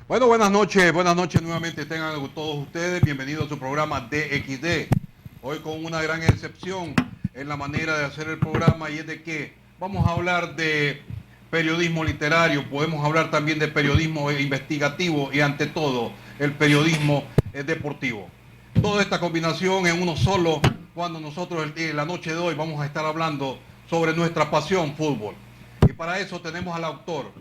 Bueno, buenas noches nuevamente tengan todos ustedes, bienvenidos a su programa DXD. Hoy con una gran excepción en la manera de hacer el programa, y es de que vamos a hablar de periodismo literario, podemos hablar también de periodismo investigativo y ante todo el periodismo deportivo. Toda esta combinación en uno solo, cuando nosotros la noche de hoy vamos a estar hablando sobre nuestra pasión fútbol. Y para eso tenemos al autor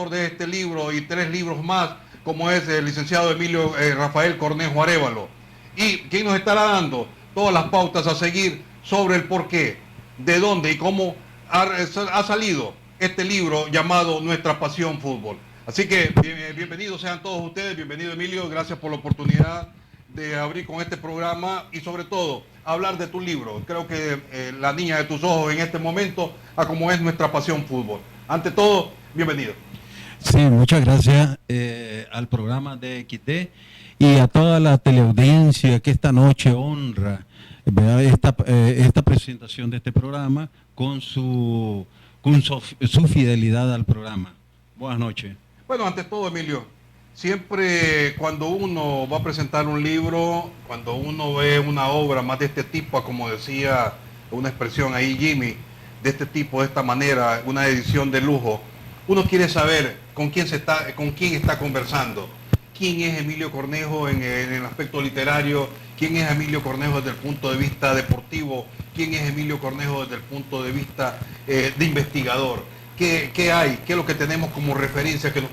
de este libro y 3 libros más, como es el licenciado Emilio Rafael Cornejo Arévalo. Y quien nos estará dando todas las pautas a seguir sobre el porqué, de dónde y cómo ha salido este libro llamado Nuestra Pasión Fútbol. Así que bienvenidos sean todos ustedes, bienvenido Emilio, gracias por la oportunidad de abrir con este programa y sobre todo hablar de tu libro. Creo que la niña de tus ojos en este momento, a como es Nuestra Pasión Fútbol. Ante todo, bienvenido. Sí, muchas gracias al programa de XD y a toda la teleaudiencia que esta noche honra esta presentación de este programa con su fidelidad al programa. Buenas noches. Bueno, ante todo, Emilio, siempre cuando uno va a presentar un libro, cuando uno ve una obra más de este tipo, como decía una expresión ahí Jimmy, de este tipo, de esta manera, una edición de lujo, uno quiere saber con quién está conversando. ¿Quién es Emilio Cornejo en el aspecto literario? ¿Quién es Emilio Cornejo desde el punto de vista deportivo? ¿Quién es Emilio Cornejo desde el punto de vista de investigador? ¿Qué hay? ¿Qué es lo que tenemos como referencia que nos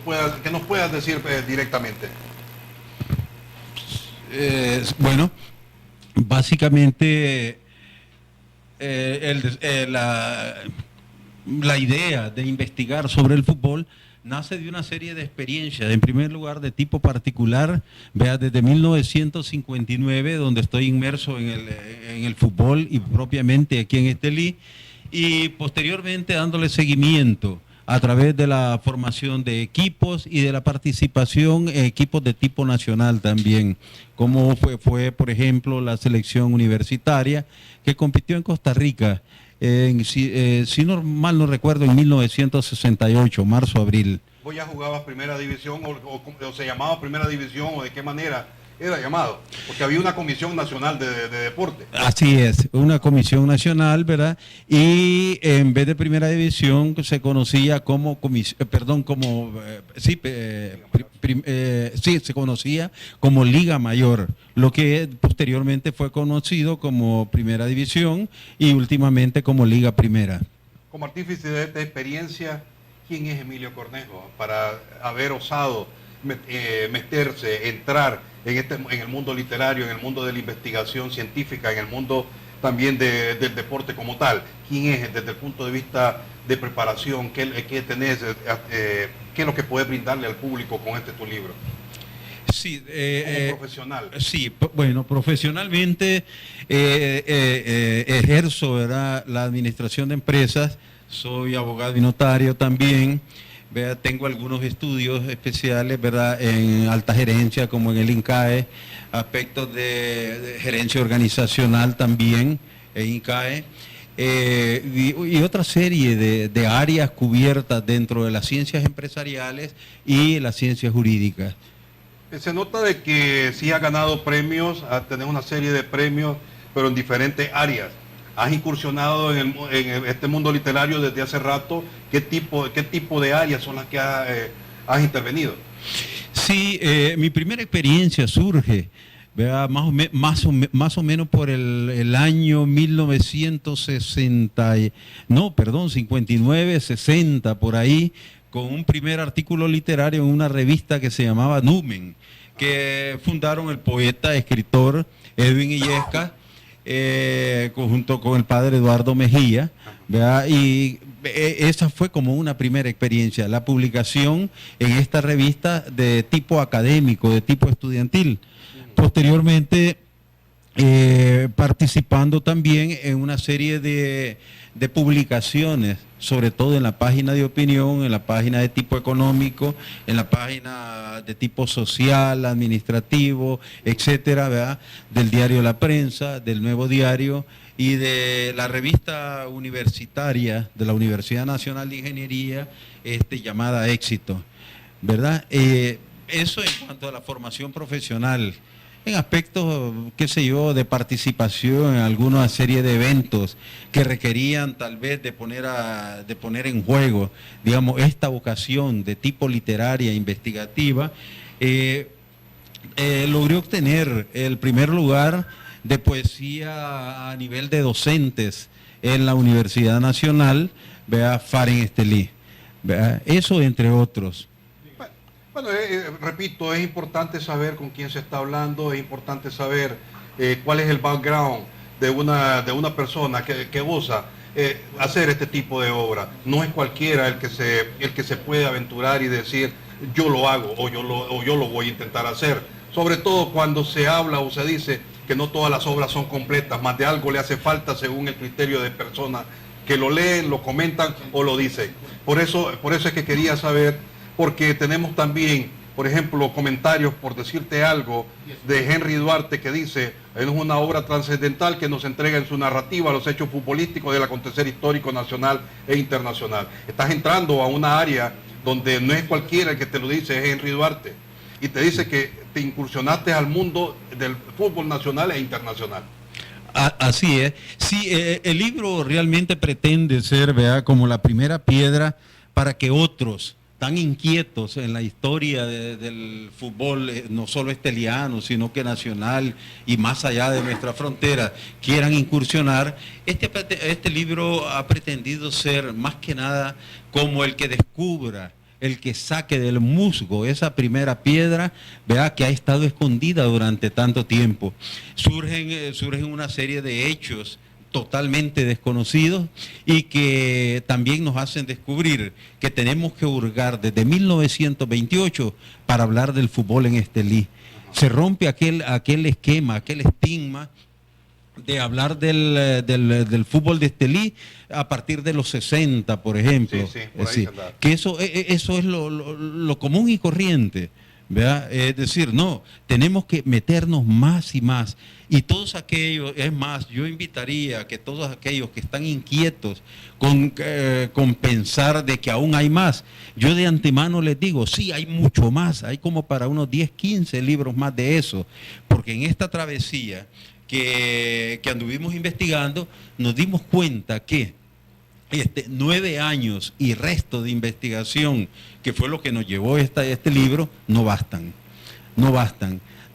puedas decir directamente? Bueno, básicamente la idea de investigar sobre el fútbol nace de una serie de experiencias, en primer lugar de tipo particular, vea, desde 1959, donde estoy inmerso en el fútbol y propiamente aquí en Estelí, y posteriormente dándole seguimiento a través de la formación de equipos y de la participación en equipos de tipo nacional también, como fue por ejemplo la selección universitaria que compitió en Costa Rica, si mal no recuerdo, en 1968, marzo-abril. ¿Vos ya jugabas primera división o se llamaba primera división o de qué manera era llamado? Porque había una comisión nacional de deporte. Así es, una comisión nacional, ¿verdad? Y en vez de primera división se conocía como se conocía como Liga Mayor, lo que posteriormente fue conocido como Primera División y últimamente como Liga Primera. Como artífice de esta experiencia, ¿quién es Emilio Cornejo para haber osado meterse, entrar en el mundo literario, en el mundo de la investigación científica, en el mundo también del deporte como tal? ¿Quién es desde el punto de vista de preparación? ¿Qué tenés? ¿Qué es lo que puedes brindarle al público con tu libro? Sí, como profesional. Sí, bueno, profesionalmente ejerzo, ¿verdad?, la administración de empresas, soy abogado y notario también. ¿Verdad? Tengo algunos estudios especiales, ¿verdad?, en alta gerencia, como en el INCAE, aspectos de gerencia organizacional también en INCAE, y otra serie de áreas cubiertas dentro de las ciencias empresariales y las ciencias jurídicas. Se nota de que sí ha ganado premios, ha tenido una serie de premios, pero en diferentes áreas. Has incursionado en este mundo literario desde hace rato. ¿Qué tipo de áreas son las que has intervenido? Sí, mi primera experiencia surge, ¿verdad?, más o menos por el año 59, 60, por ahí, con un primer artículo literario en una revista que se llamaba Numen, que fundaron el poeta, escritor Edwin Illescas, junto con el padre Eduardo Mejía, ¿verdad? Y esa fue como una primera experiencia, la publicación en esta revista de tipo académico, de tipo estudiantil. Posteriormente, participando también en una serie de publicaciones, sobre todo en la página de opinión, en la página de tipo económico, en la página de tipo social, administrativo, etcétera, ¿verdad?, del diario La Prensa, del Nuevo Diario y de la revista universitaria de la Universidad Nacional de Ingeniería, llamada Éxito, ¿verdad? Eso en cuanto a la formación profesional. En aspectos, qué sé yo, de participación en alguna serie de eventos que requerían tal vez de poner en juego, digamos, esta vocación de tipo literaria, investigativa, logré obtener el primer lugar de poesía a nivel de docentes en la Universidad Nacional, vea, Faren Estelí, vea, eso entre otros. Bueno, repito, es importante saber con quién se está hablando, es importante saber cuál es el background de una persona que osa hacer este tipo de obra. No es cualquiera el que se puede aventurar y decir yo lo hago o yo lo voy a intentar hacer. Sobre todo cuando se habla o se dice que no todas las obras son completas, más de algo le hace falta según el criterio de personas que lo leen, lo comentan o lo dicen. Por eso es que quería saber, porque tenemos también, por ejemplo, comentarios, por decirte algo, de Henry Duarte que dice, es una obra trascendental que nos entrega en su narrativa los hechos futbolísticos del acontecer histórico nacional e internacional. Estás entrando a una área donde no es cualquiera el que te lo dice, es Henry Duarte, y te dice que te incursionaste al mundo del fútbol nacional e internacional. Así es. Sí, el libro realmente pretende ser, ¿verdad?, como la primera piedra para que otros tan inquietos en la historia del fútbol, no solo esteliano, sino que nacional y más allá de nuestra frontera, quieran incursionar. Este libro ha pretendido ser más que nada como el que descubra, el que saque del musgo esa primera piedra, vea, que ha estado escondida durante tanto tiempo. Surgen una serie de hechos totalmente desconocidos y que también nos hacen descubrir que tenemos que hurgar desde 1928 para hablar del fútbol en Estelí. Se rompe aquel esquema, aquel estigma de hablar del fútbol de Estelí a partir de los 60, por ejemplo. Sí, por ahí que eso es lo común y corriente, ¿verdad? Es decir, no, tenemos que meternos más y más. Y todos aquellos, es más, yo invitaría a que todos aquellos que están inquietos con pensar de que aún hay más, yo de antemano les digo, sí, hay mucho más, hay como para unos 10, 15 libros más de eso, porque en esta travesía que anduvimos investigando, nos dimos cuenta que 9 años y resto de investigación, que fue lo que nos llevó este libro, no bastan.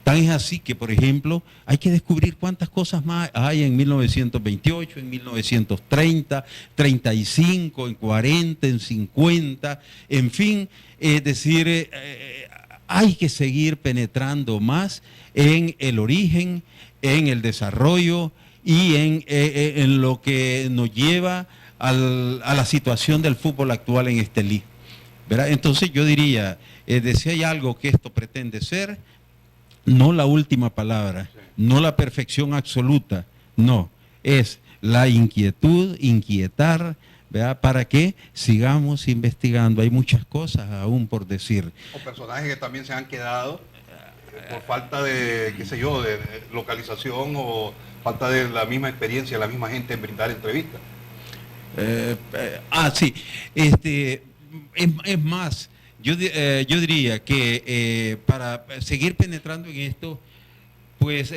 Tan es así que, por ejemplo, hay que descubrir cuántas cosas más hay en 1928, en 1930, 35, en 40, en 50, en fin, es decir, hay que seguir penetrando más en el origen, en el desarrollo y en lo que nos lleva a la situación del fútbol actual en Estelí, ¿verdad? Entonces yo diría, si hay algo que esto pretende ser, no la última palabra, no la perfección absoluta, no, es la inquietar, ¿verdad?, para que sigamos investigando. Hay muchas cosas aún por decir. O personajes que también se han quedado por falta de, qué sé yo, de localización o falta de la misma experiencia, la misma gente en brindar entrevistas. Sí, es más, yo diría que para seguir penetrando en esto, pues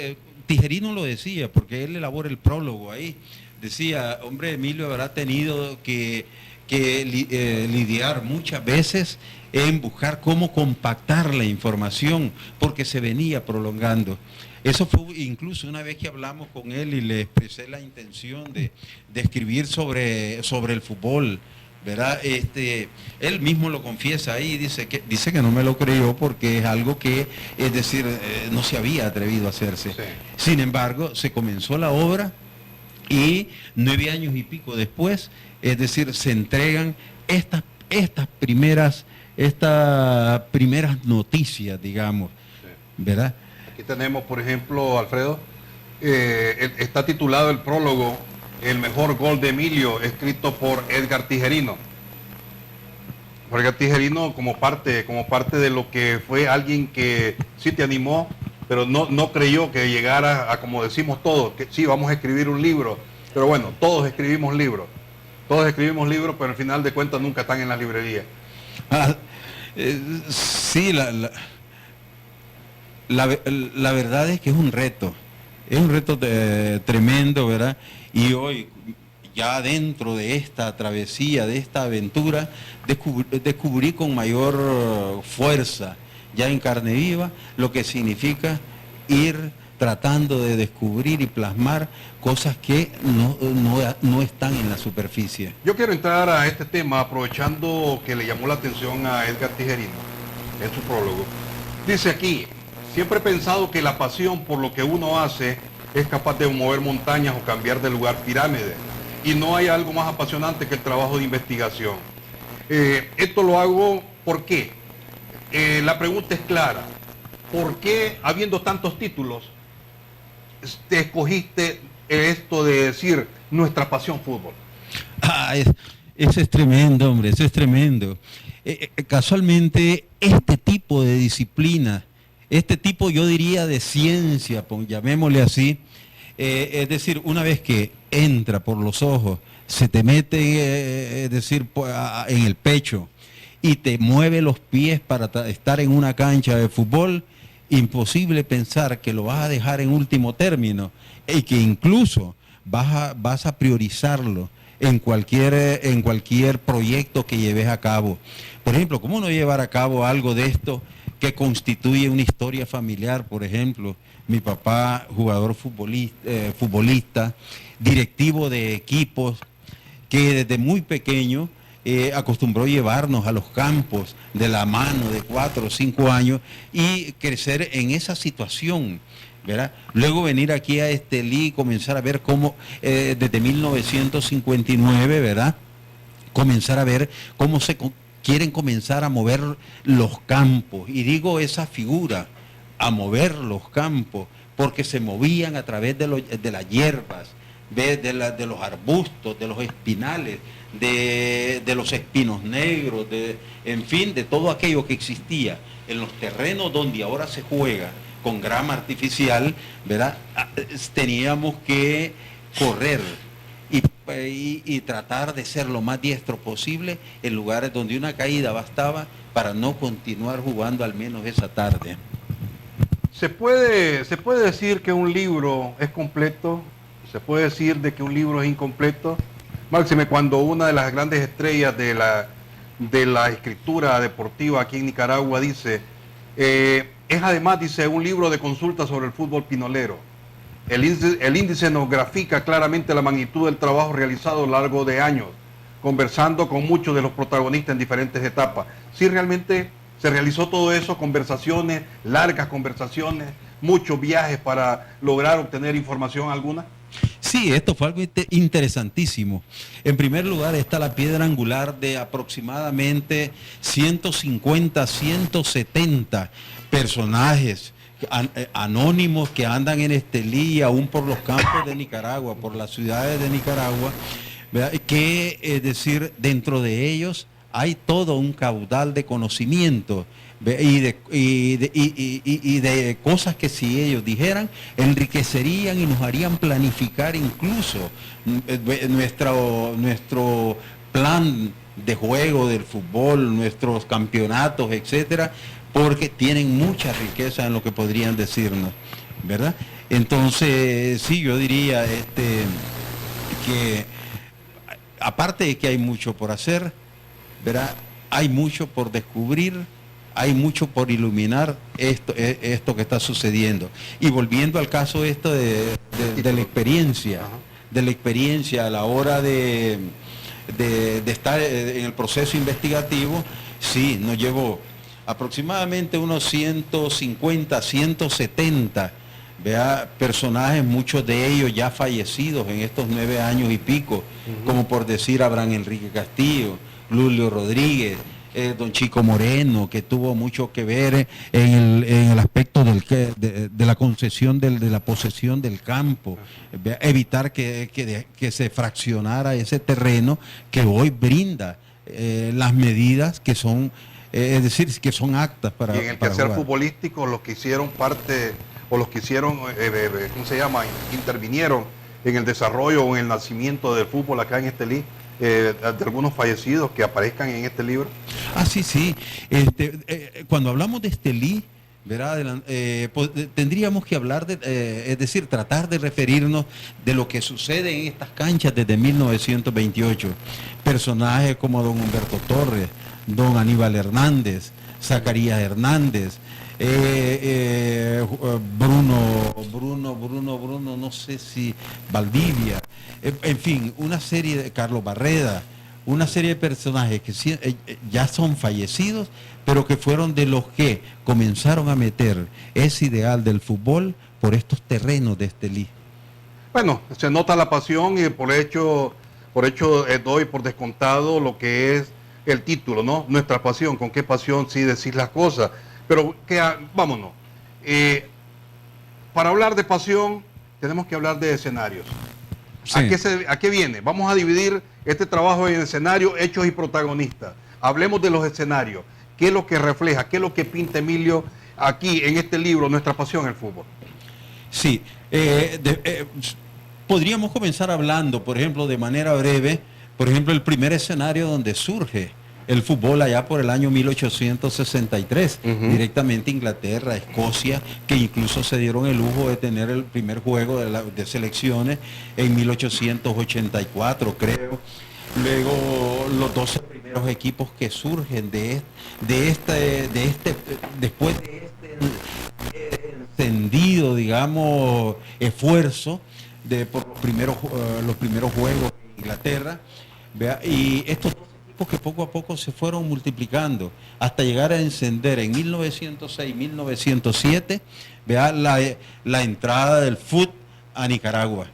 Tijerino lo decía, porque él elabora el prólogo ahí, decía, hombre, Emilio habrá tenido que lidiar muchas veces en buscar cómo compactar la información, porque se venía prolongando. Eso fue incluso una vez que hablamos con él y le expresé la intención de escribir sobre el fútbol, ¿verdad? Él mismo lo confiesa ahí, dice que no me lo creyó porque es algo que, es decir, no se había atrevido a hacerse. Sí. Sin embargo, se comenzó la obra y 9 años y pico después, es decir, se entregan estas primeras noticias, digamos, ¿verdad? Aquí tenemos, por ejemplo, Alfredo, está titulado el prólogo El mejor gol de Emilio, escrito por Edgar Tijerino. Edgar Tijerino como parte de lo que fue alguien que sí te animó, pero no creyó que llegara a, como decimos todos, que sí, vamos a escribir un libro. Pero bueno, todos escribimos libros, pero al final de cuentas nunca están en la librería. Sí, La verdad es que es un reto tremendo, ¿verdad? Y hoy, ya dentro de esta travesía, de esta aventura, descubrí con mayor fuerza, ya en carne viva, lo que significa ir tratando de descubrir y plasmar cosas que no están en la superficie. Yo quiero entrar a este tema aprovechando que le llamó la atención a Edgar Tijerino en su prólogo. Dice aquí: siempre he pensado que la pasión por lo que uno hace es capaz de mover montañas o cambiar de lugar pirámides. Y no hay algo más apasionante que el trabajo de investigación. Esto lo hago, ¿por qué? La pregunta es clara. ¿Por qué, habiendo tantos títulos, te escogiste esto de decir nuestra pasión fútbol? Eso es tremendo, hombre, eso es tremendo. Casualmente, este tipo de disciplina, este tipo, yo diría, de ciencia, llamémosle así, es decir, una vez que entra por los ojos, se te mete, es decir, en el pecho y te mueve los pies para estar en una cancha de fútbol, imposible pensar que lo vas a dejar en último término y que incluso vas a priorizarlo en cualquier proyecto que lleves a cabo. Por ejemplo, ¿cómo no llevar a cabo algo de esto que constituye una historia familiar? Por ejemplo, mi papá, jugador futbolista, directivo de equipos, que desde muy pequeño acostumbró llevarnos a los campos de la mano de 4 o 5 años y crecer en esa situación, ¿verdad? Luego venir aquí a Estelí y comenzar a ver cómo, desde 1959, ¿verdad? Comenzar a ver cómo quieren comenzar a mover los campos. Y digo esa figura, a mover los campos, porque se movían a través de las hierbas, de los arbustos, de los espinales, de los espinos negros, en fin, de todo aquello que existía en los terrenos donde ahora se juega con grama artificial, ¿verdad? Teníamos que correr y tratar de ser lo más diestro posible en lugares donde una caída bastaba para no continuar jugando al menos esa tarde. ¿Se puede decir que un libro es completo? ¿Se puede decir de que un libro es incompleto? Máxime cuando una de las grandes estrellas de la escritura deportiva aquí en Nicaragua dice, es además, dice, un libro de consulta sobre el fútbol pinolero. El índice nos grafica claramente la magnitud del trabajo realizado a lo largo de años, conversando con muchos de los protagonistas en diferentes etapas. Sí, realmente se realizó todo eso, conversaciones, largas conversaciones, muchos viajes para lograr obtener información alguna. Sí, esto fue algo interesantísimo. En primer lugar está la piedra angular de aproximadamente 150, 170 personajes anónimos que andan en Estelí, aún por los campos de Nicaragua, por las ciudades de Nicaragua, ¿verdad? Que, es decir, dentro de ellos hay todo un caudal de conocimiento y de cosas que si ellos dijeran, enriquecerían y nos harían planificar incluso nuestro plan de juego del fútbol, nuestros campeonatos, etcétera, porque tienen mucha riqueza en lo que podrían decirnos, ¿verdad? Entonces, sí, yo diría que aparte de que hay mucho por hacer, ¿verdad? Hay mucho por descubrir, hay mucho por iluminar esto que está sucediendo. Y volviendo al caso de la experiencia, a la hora de estar en el proceso investigativo, sí, nos llevó aproximadamente unos 150, 170, ¿vea? Personajes, muchos de ellos ya fallecidos en estos 9 años y pico, como por decir Abraham Enrique Castillo, Lulio Rodríguez, don Chico Moreno, que tuvo mucho que ver en el aspecto de la concesión de la posesión del campo, evitar que se fraccionara ese terreno que hoy brinda las medidas que son, es decir, que son aptas para jugar. Y en el quehacer futbolístico, los que hicieron parte, o los que hicieron, ¿cómo se llama?, intervinieron en el desarrollo o en el nacimiento del fútbol acá en Estelí, de algunos fallecidos que aparezcan en este libro. Ah, sí, sí. Cuando hablamos de Estelí, ¿verdad? Tendríamos que hablar es decir, tratar de referirnos de lo que sucede en estas canchas desde 1928. Personajes como don Humberto Torres, don Aníbal Hernández, Zacarías Hernández, Bruno, no sé si Valdivia, en fin, una serie de Carlos Barreda, una serie de personajes que ya son fallecidos, pero que fueron de los que comenzaron a meter ese ideal del fútbol por estos terrenos de Estelí. Bueno, se nota la pasión y por hecho doy por descontado lo que es el título, ¿no? Nuestra pasión, con qué pasión sí decir las cosas. Pero vámonos. Para hablar de pasión tenemos que hablar de escenarios. Sí. ¿A qué viene? Vamos a dividir este trabajo en escenarios, hechos y protagonistas. Hablemos de los escenarios. ¿Qué es lo que refleja? ¿Qué es lo que pinta Emilio aquí en este libro, Nuestra pasión, el fútbol? Sí, podríamos comenzar hablando, por ejemplo, de manera breve, por ejemplo, el primer escenario donde surge el fútbol allá por el año 1863, directamente Inglaterra, Escocia, que incluso se dieron el lujo de tener el primer juego de selecciones en 1884, creo. Luego los 12 primeros equipos que surgen después de este encendido, digamos, esfuerzo por los primeros juegos en Inglaterra, ¿vea? Y estos dos equipos que poco a poco se fueron multiplicando hasta llegar a encender en 1906, 1907, ¿vea? La entrada del fútbol a Nicaragua.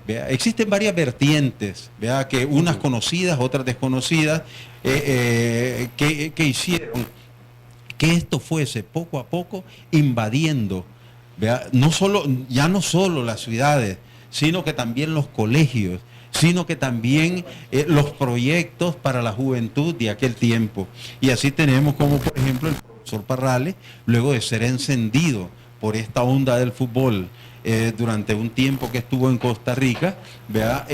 ¿Vea? Existen varias vertientes, ¿vea? Que unas conocidas, otras desconocidas, que hicieron que esto fuese poco a poco invadiendo, ¿vea? Ya no solo las ciudades, sino que también los colegios, sino que también los proyectos para la juventud de aquel tiempo. Y así tenemos como, por ejemplo, el profesor Parrales, luego de ser encendido por esta onda del fútbol durante un tiempo que estuvo en Costa Rica, ¿vea?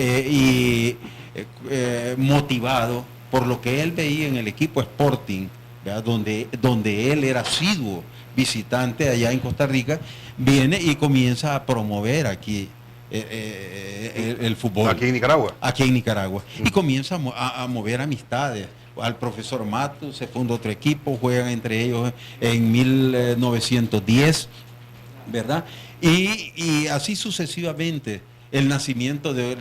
Motivado por lo que él veía en el equipo Sporting, ¿vea? Donde él era asiduo visitante allá en Costa Rica, viene y comienza a promover aquí el fútbol. Aquí en Nicaragua. Aquí en Nicaragua. Y comienza a mover amistades. Al profesor Matos se funda otro equipo, juegan entre ellos en 1910, ¿verdad? Y así sucesivamente el nacimiento de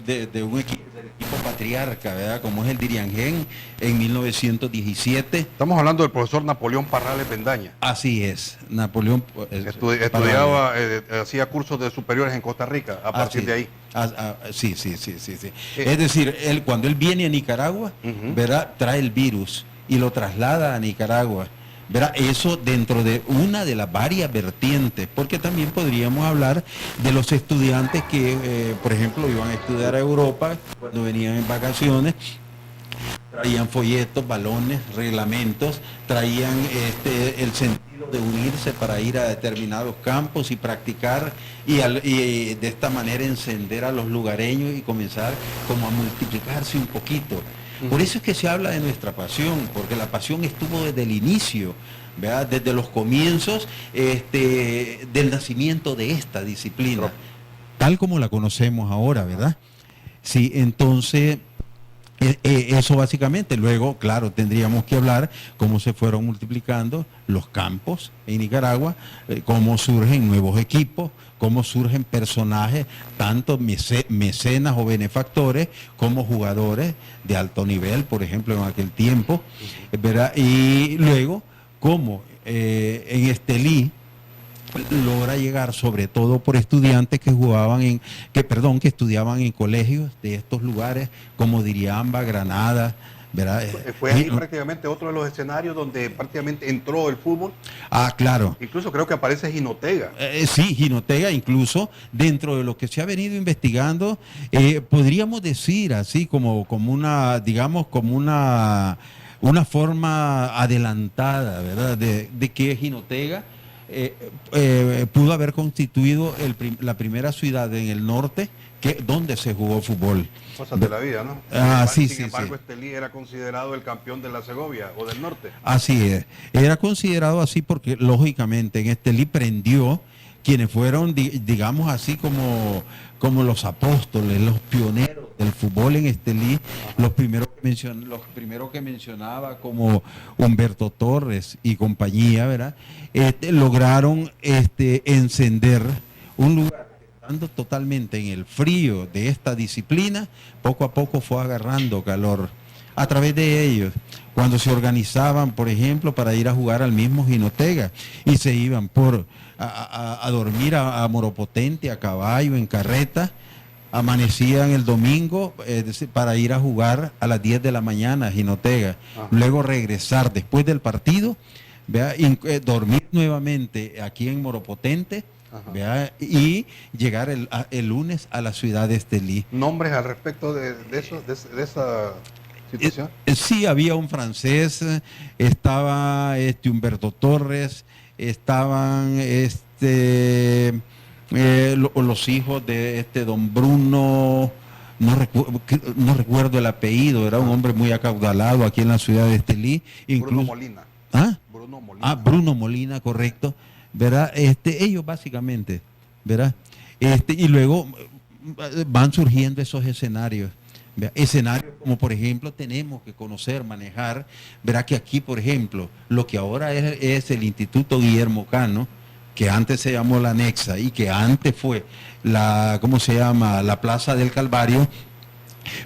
un equipo, del equipo patriarca, ¿verdad? Como es el Diriangén en 1917. Estamos hablando del profesor Napoleón Parrales Bendaña. Así es, Napoleón estudiaba, hacía cursos de superiores en Costa Rica, a partir de ahí. Sí. Es decir, cuando él viene a Nicaragua, ¿verdad? Trae el virus y lo traslada a Nicaragua. ¿Verdad? Eso dentro de una de las varias vertientes, porque también podríamos hablar de los estudiantes que, por ejemplo, iban a estudiar a Europa cuando venían en vacaciones, traían folletos, balones, reglamentos, traían el sentido de unirse para ir a determinados campos y practicar y de esta manera encender a los lugareños y comenzar como a multiplicarse un poquito. Por eso es que se habla de nuestra pasión, porque la pasión estuvo desde el inicio, ¿verdad? Desde los comienzos del nacimiento de esta disciplina, tal como la conocemos ahora, ¿verdad? Sí, entonces, eso básicamente. Luego, claro, tendríamos que hablar cómo se fueron multiplicando los campos en Nicaragua, cómo surgen nuevos equipos, cómo surgen personajes, tanto mecenas o benefactores, como jugadores de alto nivel, por ejemplo, en aquel tiempo, ¿verdad? Y luego, cómo en Estelí logra llegar, sobre todo por estudiantes que estudiaban en colegios de estos lugares, como Diriamba, Granada, ¿verdad? Fue ahí prácticamente otro de los escenarios donde prácticamente entró el fútbol. Ah, claro. Incluso creo que aparece Jinotega. Sí, Jinotega, incluso dentro de lo que se ha venido investigando, podríamos decir así como una, digamos, como una forma adelantada, ¿verdad? De que Jinotega pudo haber constituido la primera ciudad en el norte dónde se jugó fútbol. Cosas de la vida, ¿no? Sin embargo, Estelí era considerado el campeón de la Segovia o del norte. Así es. Era considerado así porque, lógicamente, en Estelí prendió quienes fueron, digamos así, como los apóstoles, los pioneros del fútbol en Estelí, los primeros que mencionaba, como Humberto Torres y compañía, ¿verdad? Lograron encender un lugar que, estando totalmente en el frío de esta disciplina, poco a poco fue agarrando calor. A través de ellos, cuando se organizaban, por ejemplo, para ir a jugar al mismo Jinotega, y se iban a dormir a Moropotente, a caballo, en carreta, amanecían el domingo para ir a jugar a las 10 de la mañana a Jinotega, luego regresar después del partido, dormir nuevamente aquí en Moropotente, y llegar el lunes a la ciudad de Estelí. ¿Nombres al respecto de esa situación? Sí, había un francés, estaba Humberto Torres, estaban los hijos de don Bruno, no recuerdo el apellido, era un hombre muy acaudalado aquí en la ciudad de Estelí. Bruno Molina. ¿Ah? Bruno Molina. Bruno Molina, correcto. ¿Verdad? Ellos básicamente, ¿verdad? Y luego van surgiendo esos escenarios. Escenarios como, por ejemplo, tenemos que conocer, manejar. Verá que aquí, por ejemplo, lo que ahora es el Instituto Guillermo Cano, que antes se llamó la Anexa y que antes fue la Plaza del Calvario,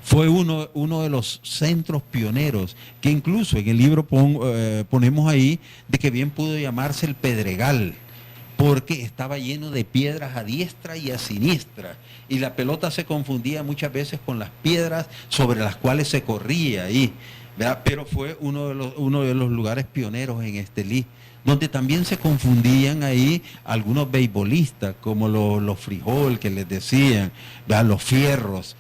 fue uno de los centros pioneros, que incluso en el libro ponemos ahí de que bien pudo llamarse el Pedregal, porque estaba lleno de piedras a diestra y a siniestra, y la pelota se confundía muchas veces con las piedras sobre las cuales se corría ahí, ¿verdad? Pero fue uno de los lugares pioneros en Estelí, donde también se confundían ahí algunos beisbolistas, como los frijol que les decían, ¿verdad? Los fierros,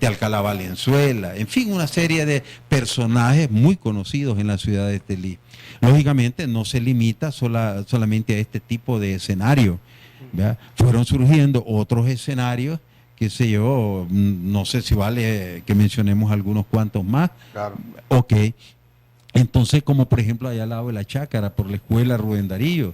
Alcalá Valenzuela, en fin, una serie de personajes muy conocidos en la ciudad de Estelí. Lógicamente no se limita solamente a este tipo de escenario, ¿verdad? Fueron surgiendo otros escenarios, qué sé yo, no sé si vale que mencionemos algunos cuantos más. Claro. Ok. Entonces, como por ejemplo allá al lado de la Chácara, por la escuela Rubén Darío,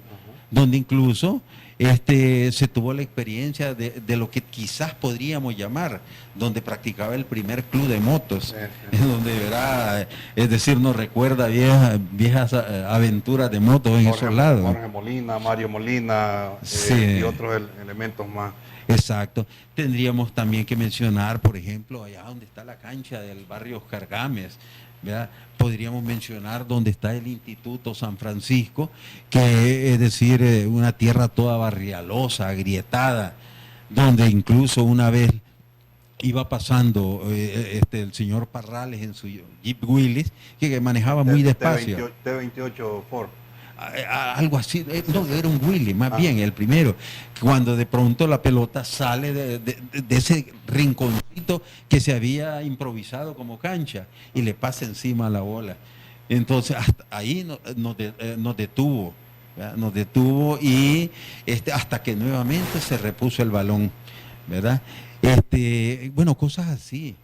donde incluso se tuvo la experiencia de lo que quizás podríamos llamar, donde practicaba el primer club de motos, donde verá, es decir, nos recuerda viejas aventuras de motos en esos lados. Jorge Molina, Mario Molina, y otros elementos más. Exacto. Tendríamos también que mencionar, por ejemplo, allá donde está la cancha del barrio Oscar Gámez, ¿verdad? Podríamos mencionar donde está el Instituto San Francisco, que es decir, una tierra toda barrialosa, agrietada, donde incluso una vez iba pasando el señor Parrales en su Jeep Willys, que manejaba muy despacio. T28 Ford. Algo así, no, era un Willy, más bien, el primero, cuando de pronto la pelota sale de ese rinconcito que se había improvisado como cancha y le pasa encima a la bola. Entonces, hasta ahí nos detuvo, ¿verdad? Nos detuvo y hasta que nuevamente se repuso el balón, ¿verdad? Bueno, cosas así.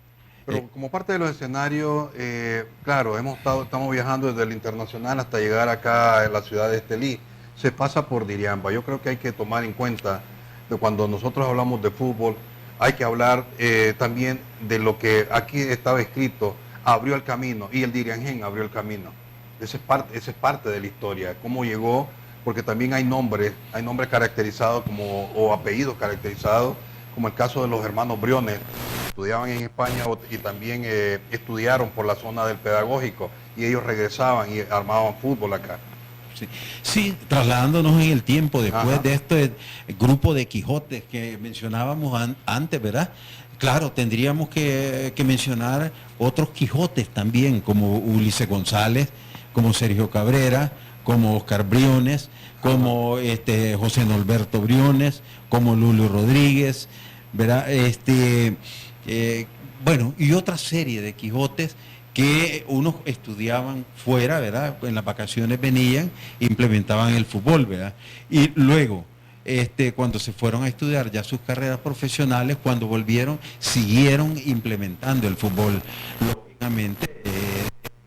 Pero como parte de los escenarios, claro, estamos viajando desde el internacional hasta llegar acá en la ciudad de Estelí. Se pasa por Diriamba. Yo creo que hay que tomar en cuenta de cuando nosotros hablamos de fútbol, hay que hablar también de lo que aquí estaba escrito, abrió el camino, y el Diriangén abrió el camino. Esa es parte de la historia, cómo llegó, porque también hay nombres caracterizados o apellidos caracterizados, como el caso de los hermanos Briones, estudiaban en España y también estudiaron por la zona del pedagógico, y ellos regresaban y armaban fútbol acá. Sí, trasladándonos en el tiempo, después de este grupo de Quijotes que mencionábamos antes, ¿verdad? Claro, tendríamos que mencionar otros Quijotes también, como Ulises González, como Sergio Cabrera, como Oscar Briones, como José Norberto Briones, como Lulio Rodríguez, ¿verdad? Bueno, y otra serie de Quijotes que unos estudiaban fuera, ¿verdad? En las vacaciones venían, implementaban el fútbol, ¿verdad? Y luego, cuando se fueron a estudiar ya sus carreras profesionales, cuando volvieron, siguieron implementando el fútbol. Lógicamente,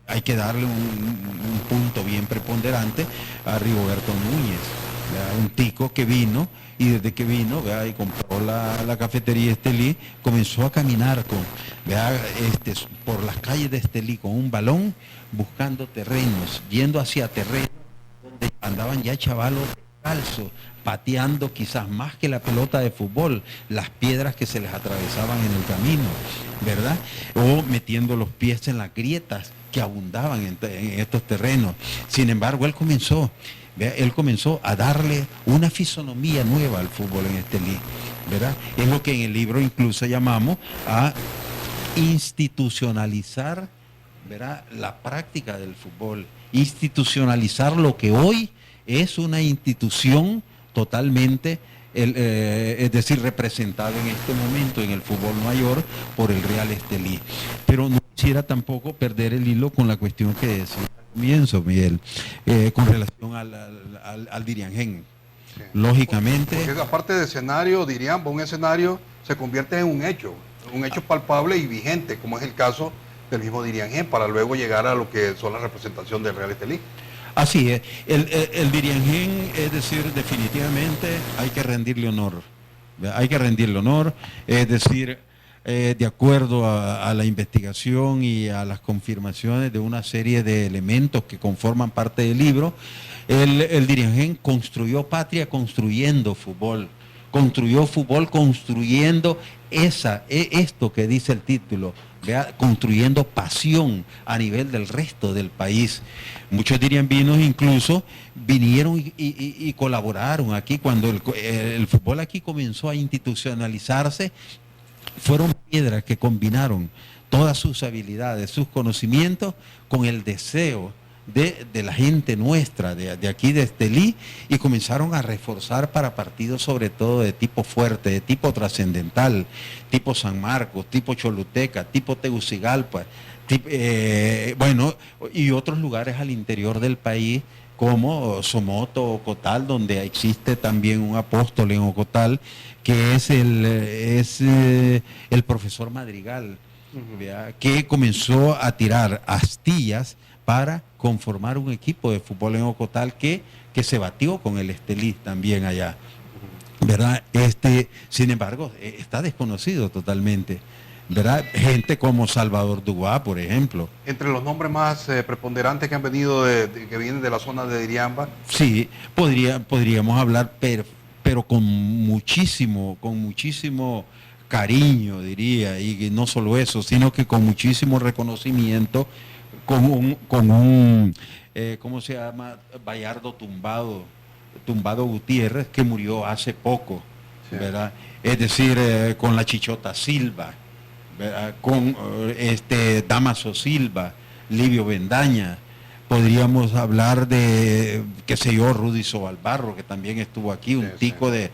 hay que darle un punto bien preponderante a Rigoberto Núñez, ¿verdad? Un tico que vino, y desde que vino, ¿verdad? Y compró la cafetería Estelí, comenzó a caminar ¿verdad? Por las calles de Estelí con un balón, buscando terrenos, yendo hacia terrenos donde andaban ya chavalos descalzos, pateando quizás más que la pelota de fútbol, las piedras que se les atravesaban en el camino, ¿verdad? O metiendo los pies en las grietas que abundaban en estos terrenos. Sin embargo, él comenzó a darle una fisonomía nueva al fútbol en Estelí, ¿verdad? Es lo que en el libro incluso llamamos a institucionalizar, ¿verdad?, la práctica del fútbol, institucionalizar lo que hoy es una institución totalmente, es decir, representado en este momento en el fútbol mayor por el Real Estelí. Pero no quisiera tampoco perder el hilo con la cuestión que decía al comienzo, Miguel, con relación al Diriangén. Sí. Lógicamente... Porque aparte de escenario, un escenario se convierte en un hecho palpable y vigente, como es el caso del mismo Diriangén, para luego llegar a lo que son la representación del Real Estelí. Así es, el Diriangén, es decir, definitivamente hay que rendirle honor, es decir, de acuerdo a la investigación y a las confirmaciones de una serie de elementos que conforman parte del libro, el Diriangén construyó patria construyendo fútbol, construyendo esto que dice el título, ¿vea? Construyendo pasión a nivel del resto del país. Muchos diriambinos incluso vinieron y colaboraron aquí cuando el fútbol aquí comenzó a institucionalizarse. Fueron piedras que combinaron todas sus habilidades, sus conocimientos con el deseo de la gente nuestra, de aquí de Estelí, y comenzaron a reforzar para partidos sobre todo de tipo fuerte, de tipo trascendental, tipo San Marcos, tipo Choluteca, tipo Tegucigalpa, bueno, y otros lugares al interior del país como Somoto, Ocotal, donde existe también un apóstol en Ocotal, que es el profesor Madrigal, que comenzó a tirar astillas para conformar un equipo de fútbol en Ocotal que se batió con el Estelí también allá, ¿verdad? Sin embargo, está desconocido totalmente, ¿verdad? Gente como Salvador Dubois, por ejemplo. Entre los nombres más preponderantes que han venido, que vienen de la zona de Diriamba. Sí, podríamos hablar, pero con muchísimo cariño, diría, y no solo eso, sino que con muchísimo reconocimiento, con un ¿cómo se llama? Bayardo Tumbado Gutiérrez, que murió hace poco, sí, ¿verdad? Es decir, con la Chichota Silva, ¿verdad? Con Damaso Silva, Livio Bendaña. Podríamos hablar de, qué sé yo, Rudy Sobalbarro, que también estuvo aquí, un tico de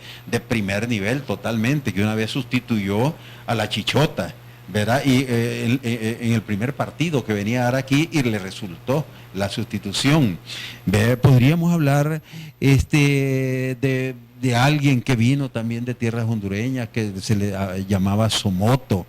primer nivel totalmente, que una vez sustituyó a la Chichota, ¿verdad? Y en el primer partido que venía a dar aquí, y le resultó la sustitución. Podríamos hablar de alguien que vino también de tierras hondureñas, que se le llamaba Somoto,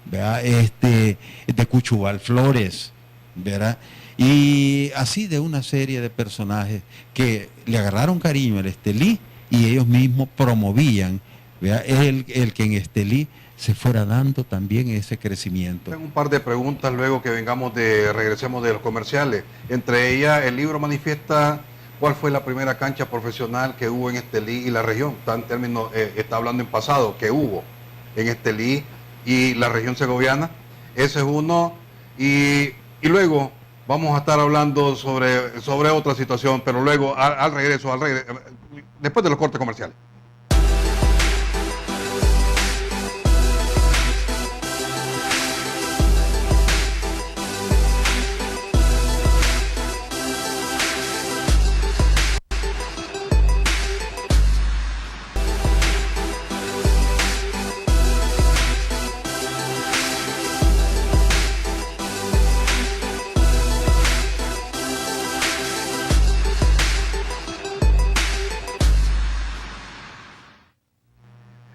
¿verdad? De Cuchubal Flores, ¿verdad? Y así de una serie de personajes que le agarraron cariño al Estelí, y ellos mismos promovían, ¿verdad? El que en Estelí se fuera dando también ese crecimiento. Tengo un par de preguntas luego que regresemos de los comerciales. Entre ellas, el libro manifiesta cuál fue la primera cancha profesional que hubo en Estelí y la región. Está hablando en pasado, que hubo en Estelí y la región segoviana. Ese es uno. Y luego vamos a estar hablando sobre otra situación, pero luego al regreso, después de los cortes comerciales.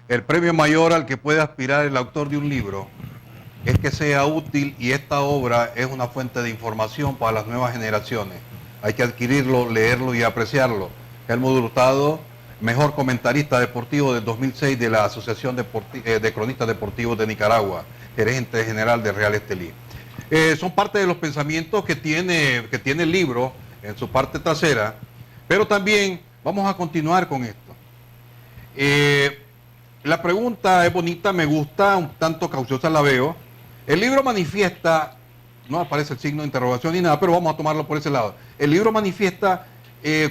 El premio mayor al que puede aspirar el autor de un libro es que sea útil, y esta obra es una fuente de información para las nuevas generaciones. Hay que adquirirlo, leerlo y apreciarlo. Helmut Hurtado, mejor comentarista deportivo del 2006 de la Asociación de Cronistas Deportivos de Nicaragua, gerente general de Real Estelí. Son parte de los pensamientos que tiene el libro en su parte trasera, pero también vamos a continuar con esto. La pregunta es bonita, me gusta, un tanto cauciosa la veo. El libro manifiesta, no aparece el signo de interrogación ni nada, pero vamos a tomarlo por ese lado. El libro manifiesta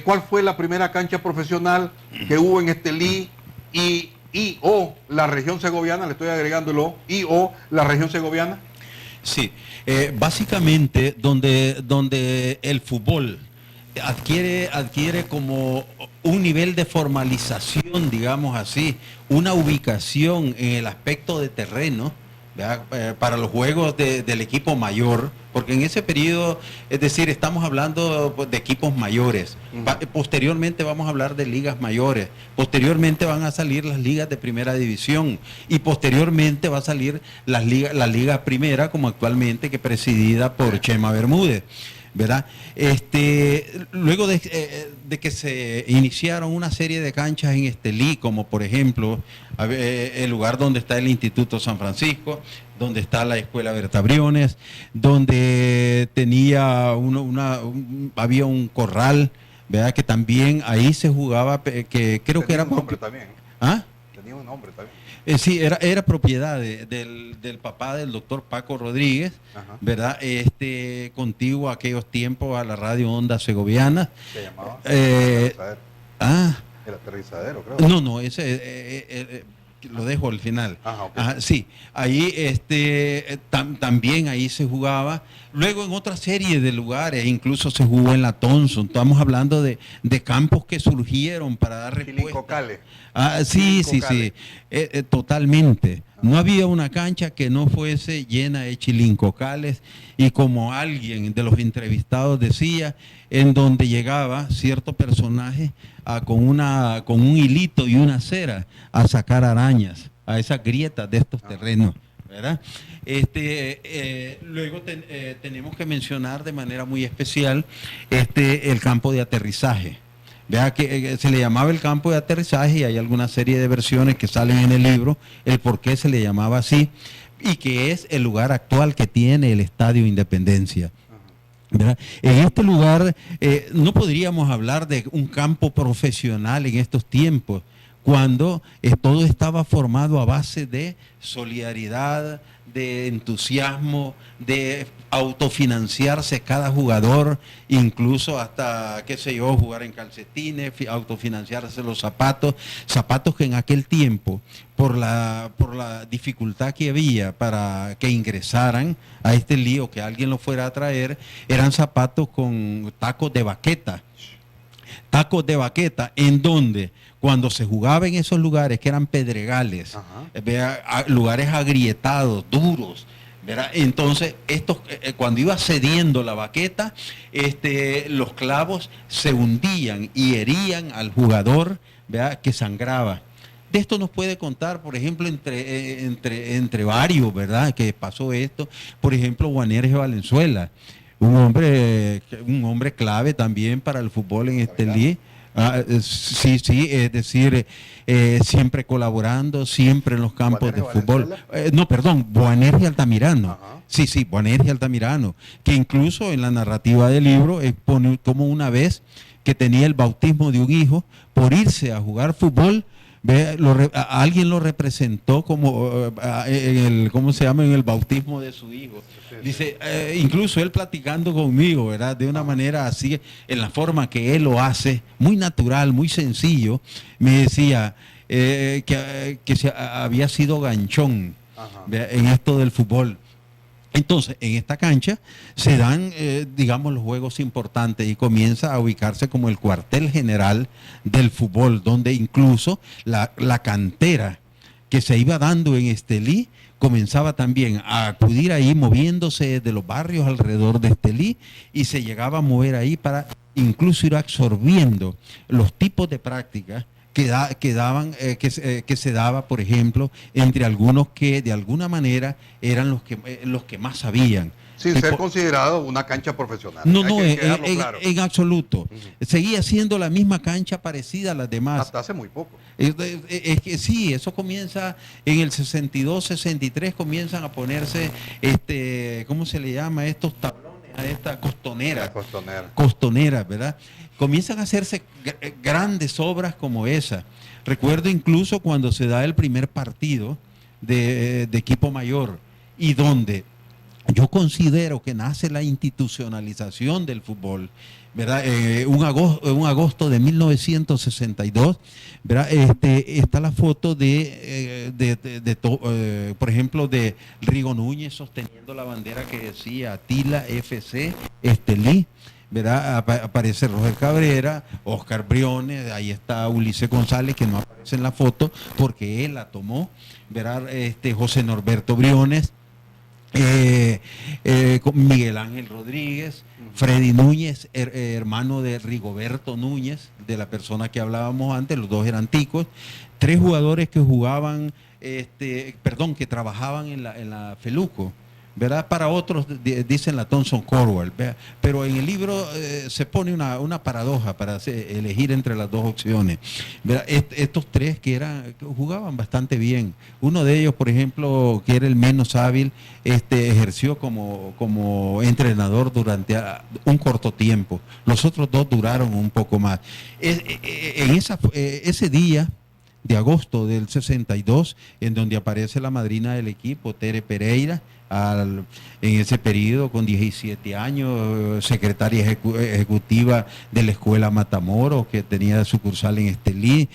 cuál fue la primera cancha profesional que hubo en Estelí y/o la región segoviana, le estoy agregando el o la región segoviana. Sí, básicamente donde el fútbol adquiere como un nivel de formalización, digamos así, una ubicación en el aspecto de terreno, para los juegos del equipo mayor, porque en ese periodo, es decir, estamos hablando de equipos mayores. Posteriormente vamos a hablar de ligas mayores, posteriormente van a salir las ligas de primera división y posteriormente va a salir la liga primera, como actualmente, que presidida por Chema Bermúdez, ¿verdad? Luego de que se iniciaron una serie de canchas en Estelí, como por ejemplo el lugar donde está el Instituto San Francisco, donde está la Escuela Berta Briones, donde tenía había un corral, ¿verdad? Que también ahí se jugaba, que creo que era un nombre también. ¿Ah? Tenía un nombre también. Sí, era propiedad del papá del doctor Paco Rodríguez, ajá, ¿verdad? Contiguo a aquellos tiempos a la radio Onda Segoviana. ¿Se llamaba? El aterrizadero, creo. No, ese lo dejo al final. Ajá, okay. Ajá, sí, ahí también ahí se jugaba. Luego en otra serie de lugares, incluso se jugó en la Thompson. Estamos hablando de campos que surgieron para dar respuesta. Sí, totalmente. No había una cancha que no fuese llena de chilincocales, y como alguien de los entrevistados decía, en donde llegaba cierto personaje con un hilito y una cera a sacar arañas a esas grietas de estos terrenos, ¿verdad? Luego tenemos que mencionar de manera muy especial el campo de aterrizaje. Vea que se le llamaba el campo de aterrizaje, y hay alguna serie de versiones que salen en el libro, el por qué se le llamaba así, y que es el lugar actual que tiene el Estadio Independencia. ¿Verdad? En este lugar no podríamos hablar de un campo profesional en estos tiempos, cuando todo estaba formado a base de solidaridad, de entusiasmo, de autofinanciarse cada jugador, incluso hasta, qué sé yo, jugar en calcetines, autofinanciarse los zapatos que en aquel tiempo, por la dificultad que había para que ingresaran a este lío, que alguien lo fuera a traer, eran zapatos con tacos de baqueta, en donde cuando se jugaba en esos lugares que eran pedregales, lugares agrietados, duros, ¿verdad? Entonces, cuando iba cediendo la baqueta, los clavos se hundían y herían al jugador, ¿verdad? Que sangraba. De esto nos puede contar, por ejemplo, entre varios, ¿verdad? Que pasó esto. Por ejemplo, Juan Erge Valenzuela, un hombre clave también para el fútbol en Estelí. Sí, es decir, siempre colaborando, siempre en los campos de fútbol. Boanerges Altamirano. Ajá. Sí, Boanerges Altamirano, que incluso en la narrativa del libro expone como una vez que tenía el bautismo de un hijo por irse a jugar fútbol. Alguien lo representó como ¿cómo se llama? En el bautismo de su hijo. Dice, incluso él platicando conmigo, ¿verdad? De una manera así, en la forma que él lo hace, muy natural, muy sencillo, me decía que había sido ganchón en esto del fútbol. Entonces, en esta cancha se dan, digamos, los juegos importantes, y comienza a ubicarse como el cuartel general del fútbol, donde incluso la cantera que se iba dando en Estelí comenzaba también a acudir ahí, moviéndose de los barrios alrededor de Estelí, y se llegaba a mover ahí para incluso ir absorbiendo los tipos de prácticas que se daba, por ejemplo, entre algunos que de alguna manera eran los que más sabían. Sin ser considerado una cancha profesional. No, claro. En absoluto. Seguía siendo la misma cancha parecida a las demás. Hasta hace muy poco. Es que sí, eso comienza en el 62, 63, comienzan a ponerse, ¿cómo se le llama? Estos tablones, a esta costonera. Costoneras, ¿verdad? Comienzan a hacerse grandes obras como esa. Recuerdo incluso cuando se da el primer partido de equipo mayor y donde yo considero que nace la institucionalización del fútbol, ¿verdad? Un agosto de 1962, ¿verdad? Está la foto por ejemplo, de Rigo Núñez sosteniendo la bandera que decía Atila FC Estelí, ¿verdad? Aparece Roger Cabrera, Oscar Briones, ahí está Ulises González, que no aparece en la foto porque él la tomó, ¿verdad? José Norberto Briones, Miguel Ángel Rodríguez, Freddy Núñez, hermano de Rigoberto Núñez, de la persona que hablábamos antes, los dos eran ticos, 3 jugadores que jugaban, que trabajaban en la Feluco, ¿verdad? Para otros dicen la Thomson Corwell, ¿verdad? Pero en el libro se pone una paradoja para elegir entre las dos opciones, ¿verdad? Estos 3 que jugaban bastante bien. Uno de ellos, por ejemplo, que era el menos hábil, ejerció como entrenador durante un corto tiempo. Los otros 2 duraron un poco más. Ese día de agosto del 62, en donde aparece la madrina del equipo, Tere Pereira, en ese periodo con 17 años, secretaria ejecutiva de la escuela Matamoros, que tenía sucursal en Estelí,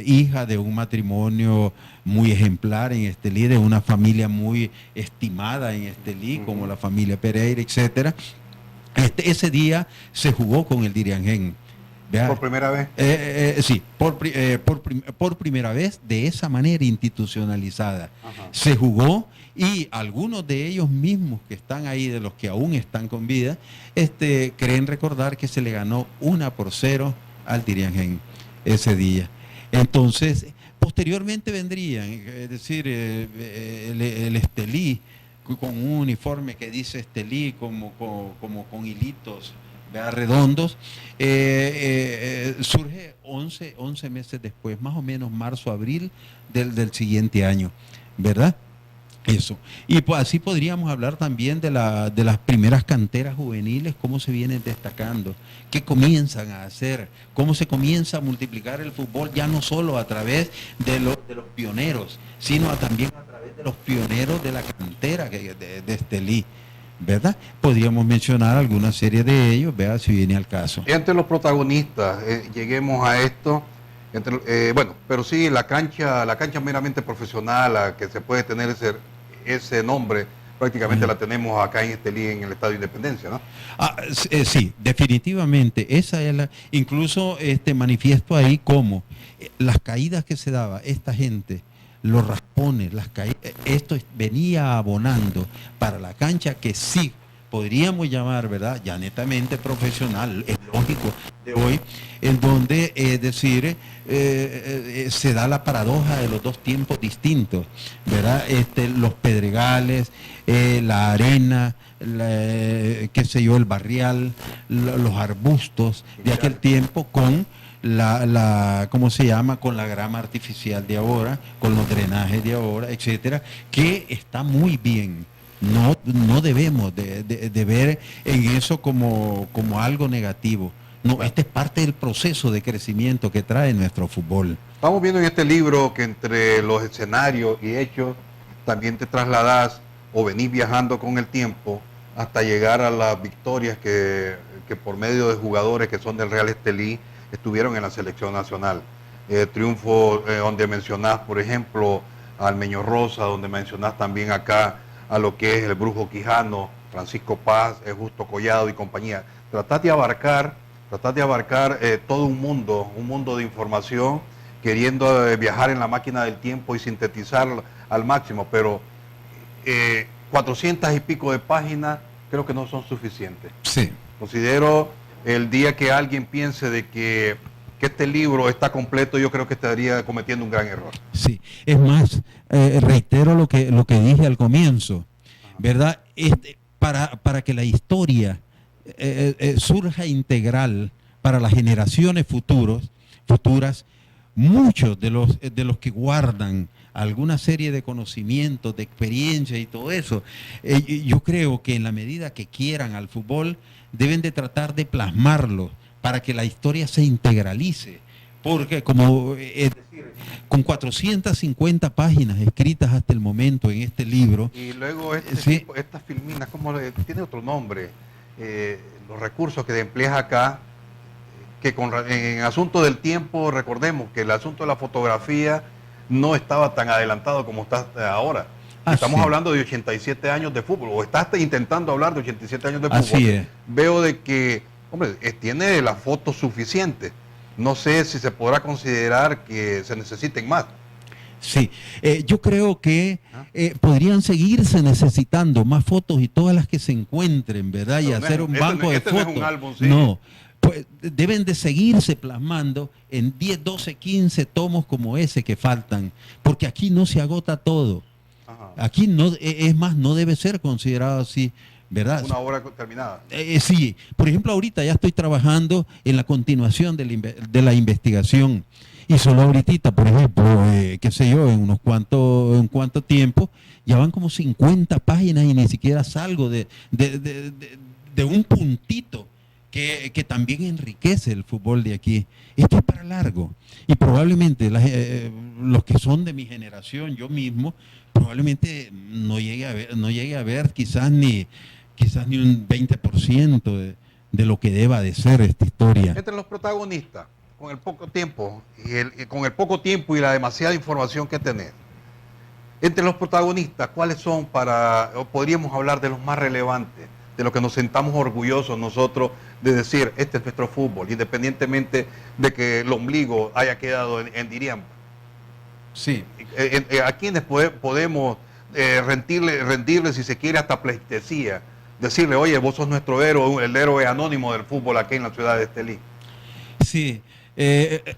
hija de un matrimonio muy ejemplar en Estelí, de una familia muy estimada en Estelí, como la familia Pereira, etcétera. Ese día se jugó con el Diriangén. ¿Por primera vez? Sí, por primera vez de esa manera institucionalizada. Ajá. Se jugó y algunos de ellos mismos que están ahí, de los que aún están con vida, creen recordar que se le ganó 1-0 al Diriangén ese día. Entonces, posteriormente vendrían, es decir, el Estelí, con un uniforme que dice Estelí, como con hilitos, ¿verdad? Redondos, surge 11 meses después, más o menos marzo, abril del siguiente año, ¿verdad? Eso. Y pues así podríamos hablar también de las primeras canteras juveniles, cómo se vienen destacando, qué comienzan a hacer, cómo se comienza a multiplicar el fútbol, ya no solo a través de los pioneros, sino también a través de los pioneros de la cantera de Estelí, ¿verdad? Podríamos mencionar alguna serie de ellos, vea si viene al caso. Entre los protagonistas, lleguemos a esto, pero sí, la cancha meramente profesional, la que se puede tener ese nombre, prácticamente la tenemos acá en Estelí, en el Estadio Independencia, ¿no? Sí, definitivamente, esa es incluso manifiesto ahí como las caídas que se daba esta gente, los raspones, las caídas, esto venía abonando para la cancha que sí podríamos llamar, ¿verdad?, ya netamente profesional, es lógico, de hoy, en donde, se da la paradoja de los 2 tiempos distintos, ¿verdad? Los pedregales, la arena, qué sé yo, el barrial, los arbustos de aquel tiempo con ¿cómo se llama? Con la grama artificial de ahora, con los drenajes de ahora, etcétera, que está muy bien. No debemos de ver en eso como algo negativo. No, es parte del proceso de crecimiento que trae nuestro fútbol. Estamos viendo en este libro que entre los escenarios y hechos también te trasladas o venís viajando con el tiempo hasta llegar a las victorias que por medio de jugadores que son del Real Estelí estuvieron en la selección nacional. Triunfo donde mencionás, por ejemplo, al Meño Rosa, donde mencionás también acá a lo que es el Brujo Quijano, Francisco Paz, Justo Collado y compañía. Tratás de abarcar todo un mundo de información, queriendo viajar en la máquina del tiempo y sintetizar al máximo, pero 400 y pico de páginas creo que no son suficientes. Sí. Considero el día que alguien piense de que que este libro está completo, yo creo que estaría cometiendo un gran error. Sí, es más, reitero lo que dije al comienzo, ¿verdad? Para que la historia surja integral para las generaciones futuras, muchos de los que guardan alguna serie de conocimientos, de experiencia y todo eso, yo creo que en la medida que quieran al fútbol, deben de tratar de plasmarlo para que la historia se integralice. Porque es decir, con 450 páginas escritas hasta el momento en este libro. Y luego sí, estas filminas, tiene otro nombre, los recursos que empleas acá, que en asunto del tiempo, recordemos que el asunto de la fotografía no estaba tan adelantado como está ahora. Estamos hablando de 87 años de fútbol, o estás intentando hablar de 87 años de fútbol. Así es. Veo de que, hombre, tiene las fotos suficientes. No sé si se podrá considerar que se necesiten más. Sí, yo creo que podrían seguirse necesitando más fotos y todas las que se encuentren, ¿verdad? Y hacer un banco de fotos. No es un álbum, sí. No, pues deben de seguirse plasmando en 10, 12, 15 tomos como ese que faltan, porque aquí no se agota todo. Ajá. Aquí no, es más, no debe ser considerado así, ¿verdad? Una obra terminada. Sí, por ejemplo, ahorita ya estoy trabajando en la continuación de la investigación. Y solo ahorita, por ejemplo, qué sé yo, en cuánto tiempo, ya van como 50 páginas y ni siquiera salgo de un puntito que también enriquece el fútbol de aquí. Esto es para largo. Y probablemente los que son de mi generación, yo mismo, probablemente no llegue a ver quizás ni un 20% de lo que deba de ser esta historia. Entre los protagonistas, con el poco tiempo y la demasiada información que tenés, entre los protagonistas, ¿cuáles son podríamos hablar de los más relevantes, de los que nos sentamos orgullosos nosotros de decir, este es nuestro fútbol, independientemente de que el ombligo haya quedado en Diriamba? Sí. ¿A quienes podemos rendirle, si se quiere, hasta pleitesía? Decirle, oye, vos sos nuestro héroe, el héroe anónimo del fútbol aquí en la ciudad de Estelí. Sí,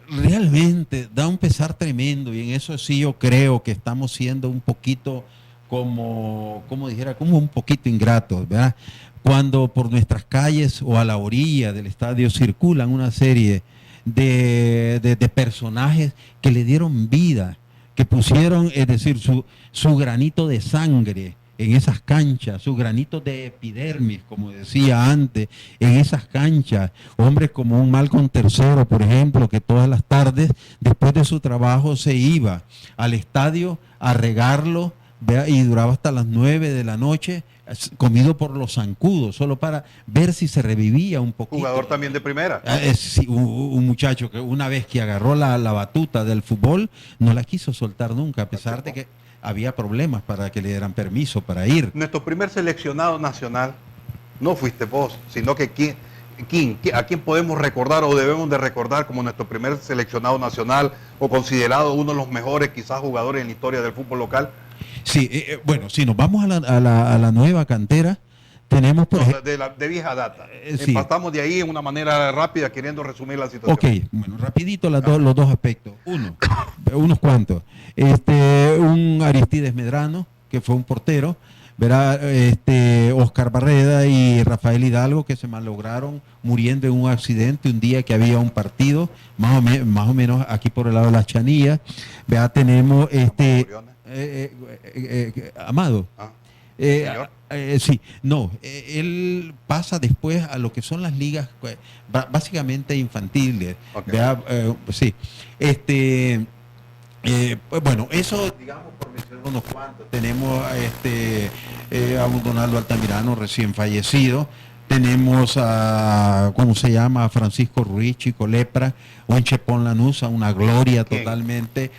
realmente da un pesar tremendo, y en eso sí yo creo que estamos siendo un poquito como un poquito ingratos, ¿verdad? Cuando por nuestras calles o a la orilla del estadio circulan una serie de personajes que le dieron vida, que pusieron, es decir, su granito de sangre en esas canchas, su granito de epidermis, como decía antes, en esas canchas. Hombres como un Malcolm III, por ejemplo, que todas las tardes, después de su trabajo, se iba al estadio a regarlo, ¿vea? Y duraba hasta las 9 de la noche, comido por los zancudos, solo para ver si se revivía un poquito. Jugador también de primera. Sí, un muchacho que una vez que agarró la batuta del fútbol, no la quiso soltar nunca, a pesar de que había problemas para que le dieran permiso para ir. Nuestro primer seleccionado nacional no fuiste vos, sino que ¿a quién podemos recordar o debemos de recordar como nuestro primer seleccionado nacional o considerado uno de los mejores quizás jugadores en la historia del fútbol local? Sí, bueno, si nos vamos a la nueva cantera, tenemos por ejemplo... De vieja data. Sí. Pasamos de ahí en una manera rápida queriendo resumir la situación. Ok, bueno, rapidito los dos aspectos. Unos cuantos. Un Aristides Medrano, que fue un portero, verá, Oscar Barreda y Rafael Hidalgo, que se malograron muriendo en un accidente un día que había un partido, más o menos aquí por el lado de las Chanillas. Vea, tenemos Amado. Sí, no, él pasa después a lo que son las ligas básicamente infantiles. Okay. Vea, sí, bueno, eso, digamos, por mencionar unos cuantos. Tenemos a un Donaldo Altamirano recién fallecido. Tenemos a, ¿cómo se llama? A Francisco Ruiz, Chico Lepra, un Chepón Lanuza, una gloria. ¿Quién? Totalmente.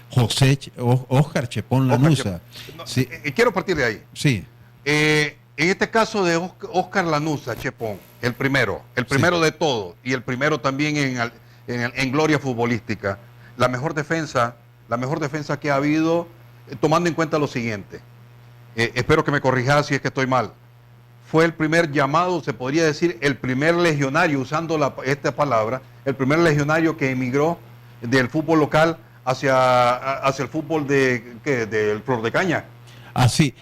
Óscar Chepón Lanuza. Sí. Quiero partir de ahí. Sí. En este caso de Óscar Lanuza, Chepón, el primero sí, de todo, y el primero también en gloria futbolística, la mejor defensa que ha habido, tomando en cuenta lo siguiente, espero que me corrijas si es que estoy mal, fue el primer llamado, se podría decir, el primer legionario, usando esta palabra, el primer legionario que emigró del fútbol local hacia el fútbol del Flor de Caña. Así.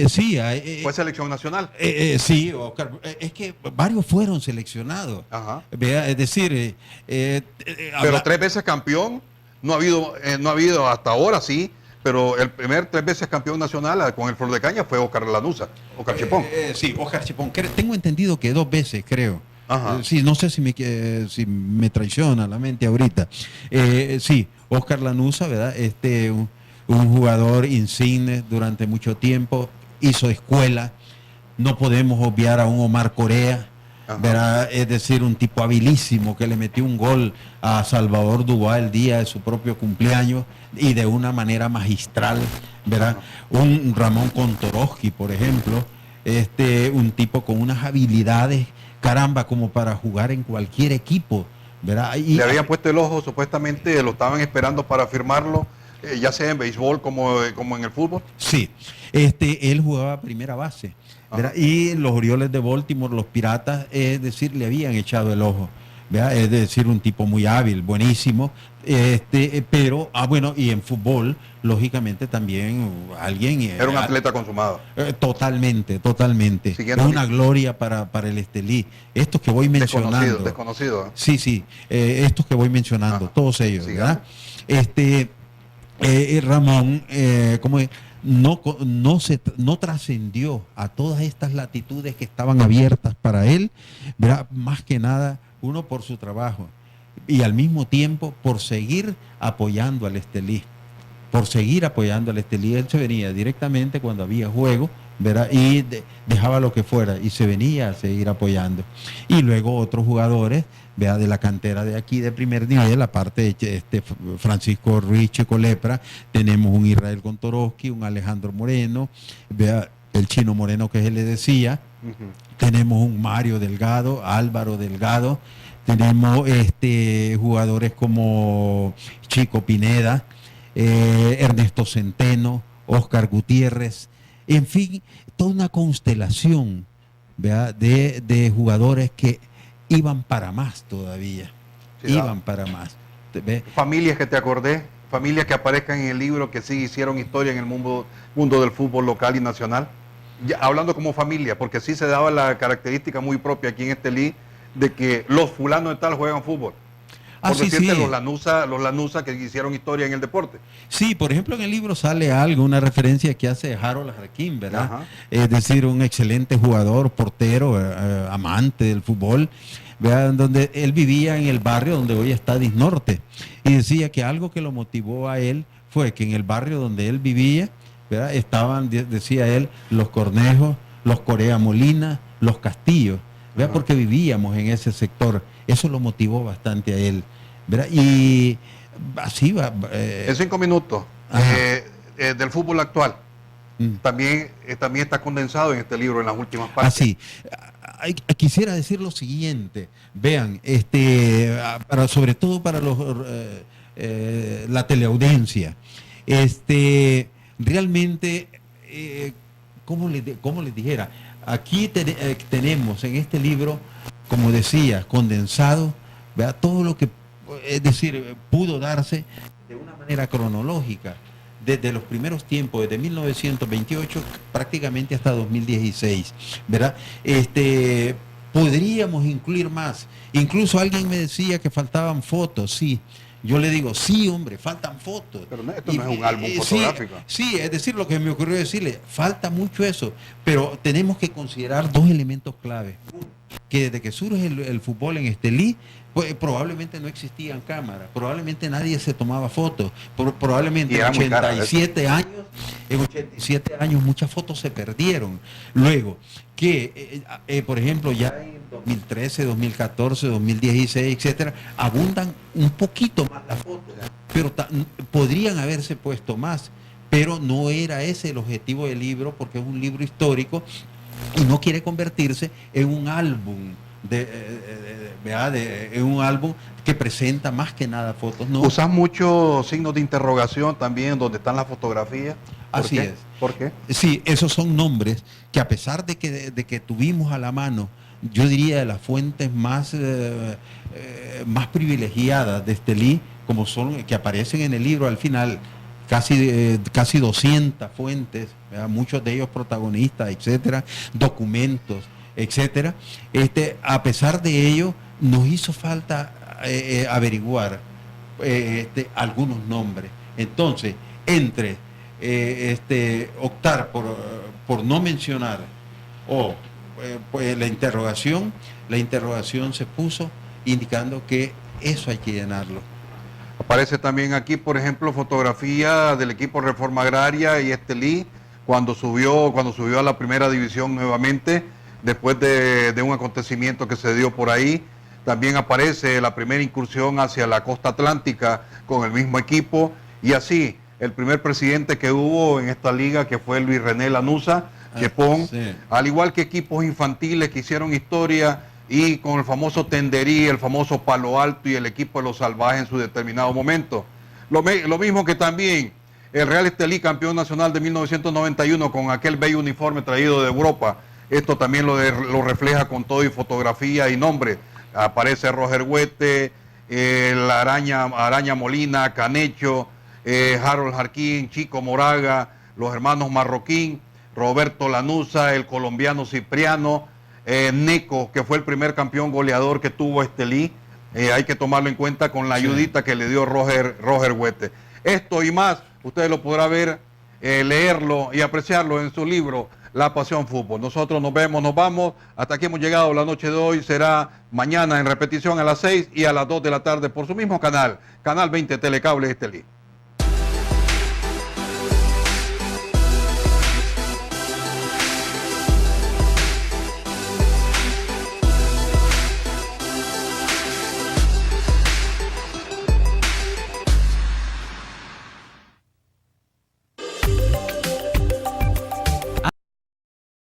Sí, Fue selección nacional. Sí, Oscar, es que varios fueron seleccionados. Ajá. Vea, es decir, pero 3 veces campeón, no ha habido hasta ahora, sí, pero el primer 3 veces campeón nacional con el Flor de Caña fue Oscar Lanuza, Oscar Chipón. Sí, Oscar Chipón. Tengo entendido que 2 veces, creo. Ajá. Sí, no sé si me traiciona la mente ahorita. Sí, Oscar Lanuza, ¿verdad? Un jugador insigne durante mucho tiempo, hizo escuela. No podemos obviar a un Omar Corea, ¿verdad? Es decir, un tipo habilísimo que le metió un gol a Salvador Dubá el día de su propio cumpleaños y de una manera magistral, ¿verdad? Un Ramón Kontorowski, por ejemplo, un tipo con unas habilidades, caramba, como para jugar en cualquier equipo, ¿verdad? Y le habían puesto el ojo, supuestamente lo estaban esperando para firmarlo, ya sea en béisbol como en el fútbol. Sí, él jugaba primera base, ¿verdad? Y los Orioles de Baltimore, los Piratas, es decir, le habían echado el ojo, ¿verdad? Es decir, un tipo muy hábil, buenísimo, pero, bueno, y en fútbol, lógicamente también alguien... Era un atleta consumado. Totalmente. Siguiendo una gloria para el Estelí. Estos que voy mencionando. Desconocido. Sí, estos que voy mencionando, todos ellos, ¿verdad? Ramón, ¿cómo es? No trascendió a todas estas latitudes que estaban abiertas para él, ¿verdad? Más que nada, uno por su trabajo y al mismo tiempo por seguir apoyando al Estelí. Él se venía directamente cuando había juego, ¿verdad? Y dejaba lo que fuera y se venía a seguir apoyando. Y luego otros jugadores, ¿verdad? De la cantera de aquí de primer nivel, aparte de Francisco Ruiz Checolepra, tenemos un Israel Kontorowski, un Alejandro Moreno, ¿verdad? El Chino Moreno que se le decía, tenemos un Mario Delgado, Álvaro Delgado, tenemos jugadores como Chico Pineda, Ernesto Centeno, Oscar Gutiérrez, en fin, toda una constelación, ¿verdad? De jugadores que iban para más todavía, para más. Familias que te acordé, familias que aparezcan en el libro que sí hicieron historia en el mundo del fútbol local y nacional. Ya, hablando como familia, porque sí se daba la característica muy propia aquí en Estelí de que los fulanos de tal juegan fútbol. Por decirte, los Lanuza que hicieron historia en el deporte. Sí, por ejemplo, en el libro sale una referencia que hace Harold Jarquín, ¿verdad? Es decir, un excelente jugador, portero, amante del fútbol, ¿verdad? Donde él vivía en el barrio donde hoy está Disnorte. Y decía que algo que lo motivó a él fue que en el barrio donde él vivía, ¿verdad? Estaban, decía él, los Cornejos, los Corea Molina, los Castillos, ¿verdad? Porque vivíamos en ese sector. Eso lo motivó bastante a él, ¿verdad? Y así va. En 5 minutos, del fútbol actual, también está condensado en este libro en las últimas partes. Así. Quisiera decir lo siguiente, vean, sobre todo para la teleaudiencia, realmente, ¿cómo les dijera? Aquí tenemos en este libro, como decía, condensado, ¿verdad? Todo lo que, es decir, pudo darse de una manera cronológica, desde los primeros tiempos, desde 1928 prácticamente hasta 2016, ¿verdad? Podríamos incluir más. Incluso alguien me decía que faltaban fotos, sí. Yo le digo, sí, hombre, faltan fotos. Pero esto no es un álbum fotográfico. Sí, es decir, lo que me ocurrió decirle, falta mucho eso, pero tenemos que considerar 2 elementos clave. Uno, que desde que surge el fútbol en Estelí, pues, probablemente no existían cámaras, probablemente nadie se tomaba fotos, probablemente en 87 años muchas fotos se perdieron. Luego, que por ejemplo ya en 2013, 2014, 2016, etcétera, abundan un poquito más las fotos, pero podrían haberse puesto más, pero no era ese el objetivo del libro, porque es un libro histórico y no quiere convertirse en un álbum en un álbum que presenta más que nada fotos. ¿No? ¿Usas muchos signos de interrogación también donde están las fotografías? Así es. ¿Por qué? Sí, esos son nombres que a pesar de que tuvimos a la mano yo diría, de las fuentes más privilegiadas de Estelí, como son, que aparecen en el libro al final, casi 200 fuentes, ¿verdad? Muchos de ellos protagonistas, etcétera, documentos, etcétera. A pesar de ello, nos hizo falta averiguar algunos nombres. Entonces, entre optar por no mencionar o pues la interrogación se puso indicando que eso hay que llenarlo. Aparece también aquí, por ejemplo, fotografía del equipo Reforma Agraria y Estelí cuando subió a la primera división nuevamente, después de un acontecimiento que se dio por ahí. También aparece la primera incursión hacia la costa atlántica con el mismo equipo, y así el primer presidente que hubo en esta liga, que fue Luis René Lanuza Chepón, sí. Al igual que equipos infantiles que hicieron historia, y con el famoso Tenderí, el famoso Palo Alto y el equipo de los Salvajes en su determinado momento. Lo mismo que también el Real Estelí, campeón nacional de 1991, con aquel bello uniforme traído de Europa. Esto también lo refleja con todo y fotografía y nombre. Aparece Roger Huete, la Araña Molina, Canecho, Harold Jarquín, Chico Moraga, los hermanos Marroquín, Roberto Lanuza, el colombiano Cipriano, Neco, que fue el primer campeón goleador que tuvo Estelí. Hay que tomarlo en cuenta con la ayudita que le dio Roger Huete. Esto y más, usted lo podrá ver, leerlo y apreciarlo en su libro La Pasión Fútbol. Nosotros nos vamos. Hasta aquí hemos llegado. La noche de hoy será mañana en repetición a las 6 y a las 2 de la tarde por su mismo canal, Canal 20 Telecable Estelí.